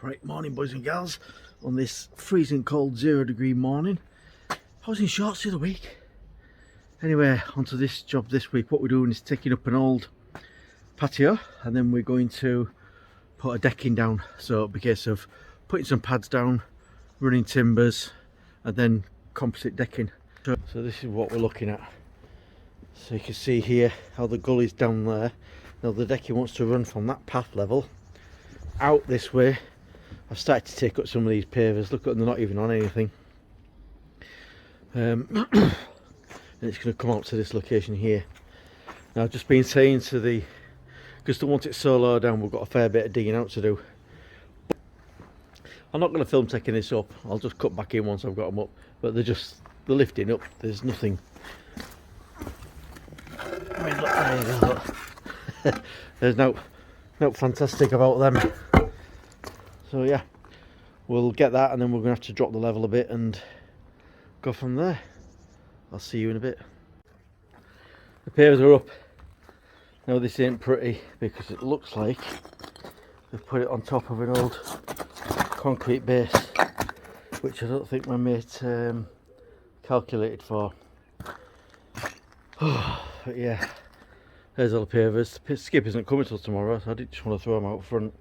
Right, morning boys and gals, on this freezing cold 0 degree morning. I was in shorts the other week. Anyway, onto this job this week. What we're doing is taking up an old patio and then we're going to put a decking down. So it'll be a case of putting some pads down, running timbers and then composite decking. So this is what we're looking at. So you can see here how the gully's down there. Now the decking wants to run from that path level out this way. I've started to take up some of these pavers. Look at them, they're not even on anything. And it's going to come out to this location here. Now I've just been saying to the, because they want it so low down, we've got a fair bit of digging out to do. I'm not going to film taking this up. I'll just cut back in once I've got them up. But they're lifting up. There's nothing. I mean, look, there you go. Look. There's no fantastic about them. So yeah, we'll get that and then we're going to have to drop the level a bit and go from there. I'll see you in a bit. The pavers are up. Now this ain't pretty because it looks like they've put it on top of an old concrete base, which I don't think my mate calculated for. But yeah, there's all the pavers. The skip isn't coming till tomorrow, so I did just want to throw them out front.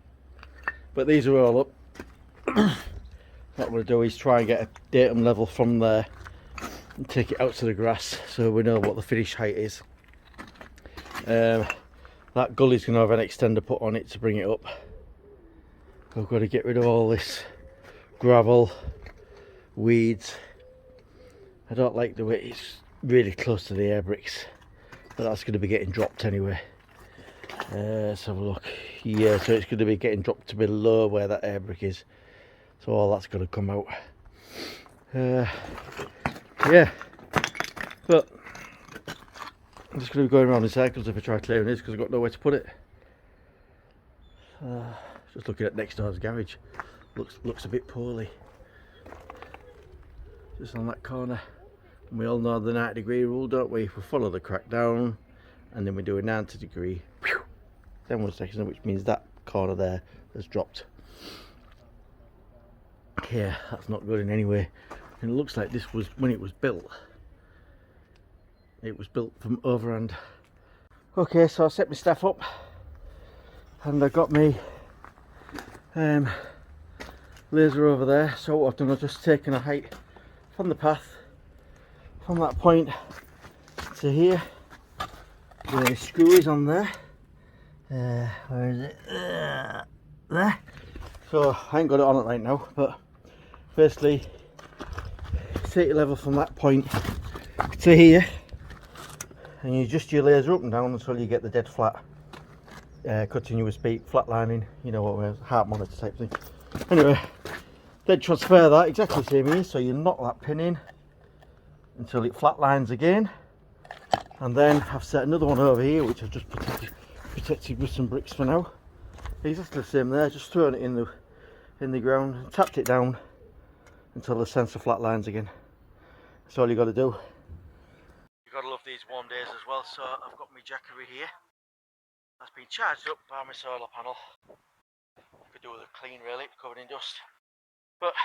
But these are all up. What we'll do is try and get a datum level from there and take it out to the grass so we know what the finish height is. That gully's going to have an extender put on it to bring it up. We've got to get rid of all this gravel, weeds. I don't like the way it's really close to the air bricks, but that's going to be getting dropped anyway. Let's have a look. Yeah, so it's going to be getting dropped to below where that air brick is. So all that's going to come out. Yeah, but I'm just going to be going around in circles if I try clearing this because I've got nowhere to put it. Just looking at next door's garage. Looks a bit poorly. Just on that corner. And we all know the 90-degree rule, don't we? We follow the crack down and then we do a 90-degree. Then 1 section, which means that corner there has dropped. Yeah, that's not good in any way. And it looks like this was when it was built. It was built from overhand. Okay, so I set my staff up and I got me laser over there. So what I've done, I've just taken a height from the path from that point to here. The screw is on there. Where is it? There. So I ain't got it on it right now, but firstly take your level from that point to here and you adjust your laser up and down until you get the dead flat continuous beat, flat lining, you know what we're heart monitor type thing. Anyway, then transfer that exactly the same here, so you knock that pin in until it flat lines again, and then I've set another one over here which I've just protected with some bricks for now. Exactly the same there, just throwing it in the ground and tapped it down until the sensor flat lines again. That's all you got to do. You've got to love these warm days as well. So I've got my jackery here that's been charged up by my solar panel. I could do with a clean really, covered in dust, but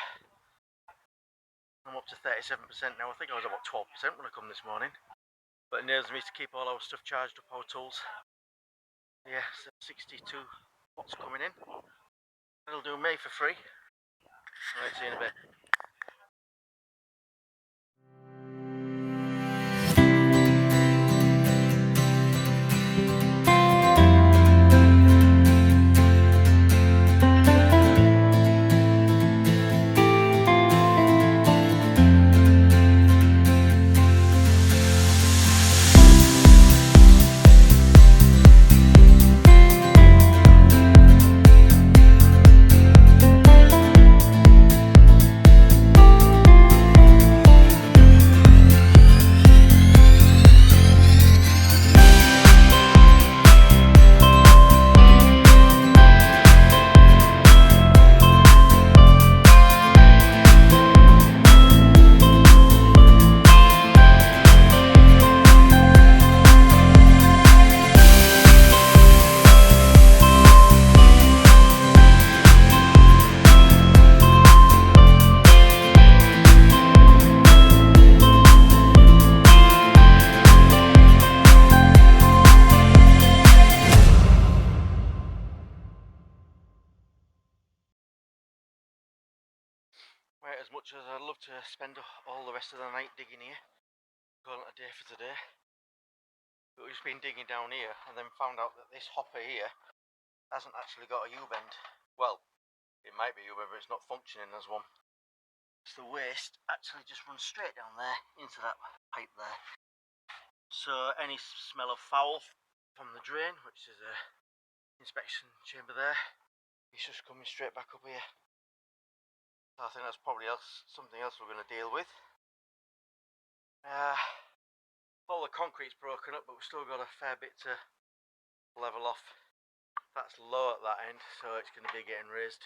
I'm up to 37% now. I think I was about 12% when I come this morning, but it enables me to keep all our stuff charged up, our tools. Yeah, so 62 watts coming in. That'll do me for free. Right, see you in a bit. Right, as much as I'd love to spend all the rest of the night digging here, calling it a day for today, but we've just been digging down here and then found out that this hopper here hasn't actually got a U-bend. Well, it might be a U-bend, but it's not functioning as one. So the waste actually just runs straight down there into that pipe there. So any smell of foul from the drain, which is a inspection chamber there, it's just coming straight back up here. I think that's probably something else we're going to deal with. All the concrete's broken up, but we've still got a fair bit to level off. That's low at that end, so it's going to be getting raised.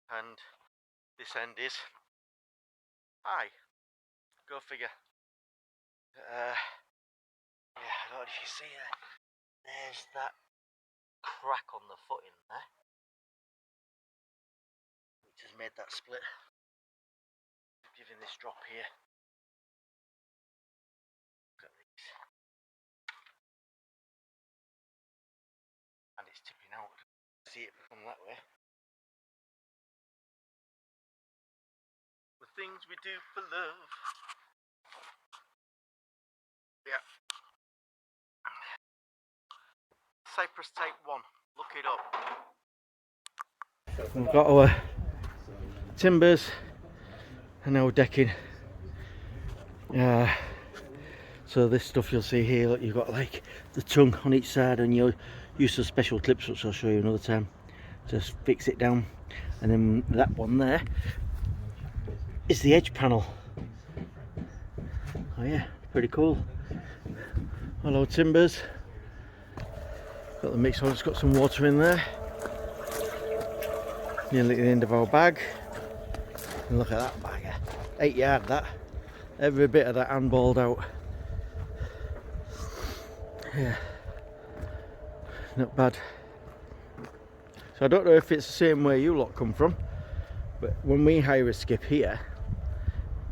And this end is high. Go figure. Yeah, I don't know if you see there. There's that crack on the footing there, which has made that split, giving this drop here. Look at these. And it's tipping out. See it from that way. The things we do for love. Yeah. Cypress Type 1. Look it up. We've got our timbers and our decking. So this stuff you'll see here, look, you've got like the tongue on each side, and you'll use some special clips, which I'll show you another time. Just fix it down, and then that one there is the edge panel. Oh yeah, pretty cool. Hello timbers. Got the mix on, it's got some water in there. Nearly at the end of our bag. And look at that bagger. 8 yard that. Every bit of that handballed out. Yeah. Not bad. So I don't know if it's the same way you lot come from, but when we hire a skip here,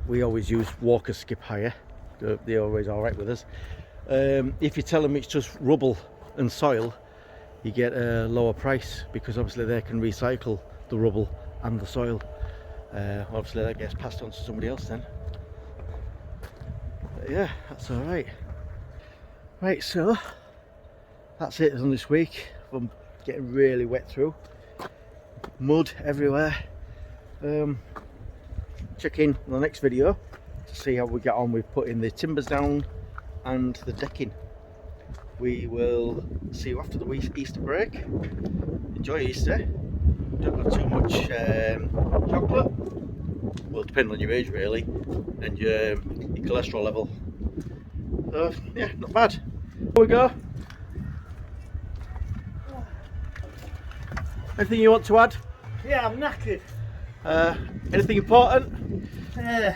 we always use Walker skip hire. They're always alright with us. If you tell them it's just rubble and soil, you get a lower price, because obviously they can recycle the rubble and the soil. Obviously that gets passed on to somebody else then. But yeah, that's alright. Right, so that's it on this week. I'm getting really wet through. Mud everywhere. Check in the next video to see how we get on with putting the timbers down and the decking. We will see you after the Easter break. Enjoy Easter. Don't have too much chocolate. Well, depending on your age really, and your cholesterol level. So yeah, not bad. Here we go. Anything you want to add? Yeah, I'm knackered. Anything important? Yeah,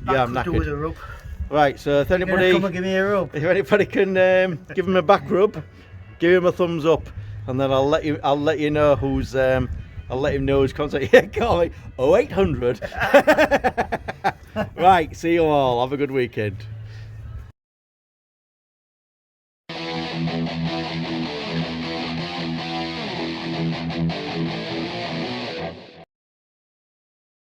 I'm knackered. With a rub. Right, so if anybody, come and give me a rub. if anybody can give him a back rub, give him a thumbs up, and then I'll let you know who's I'll let him know his contact. Yeah, call me 0800. Right, see you all. Have a good weekend.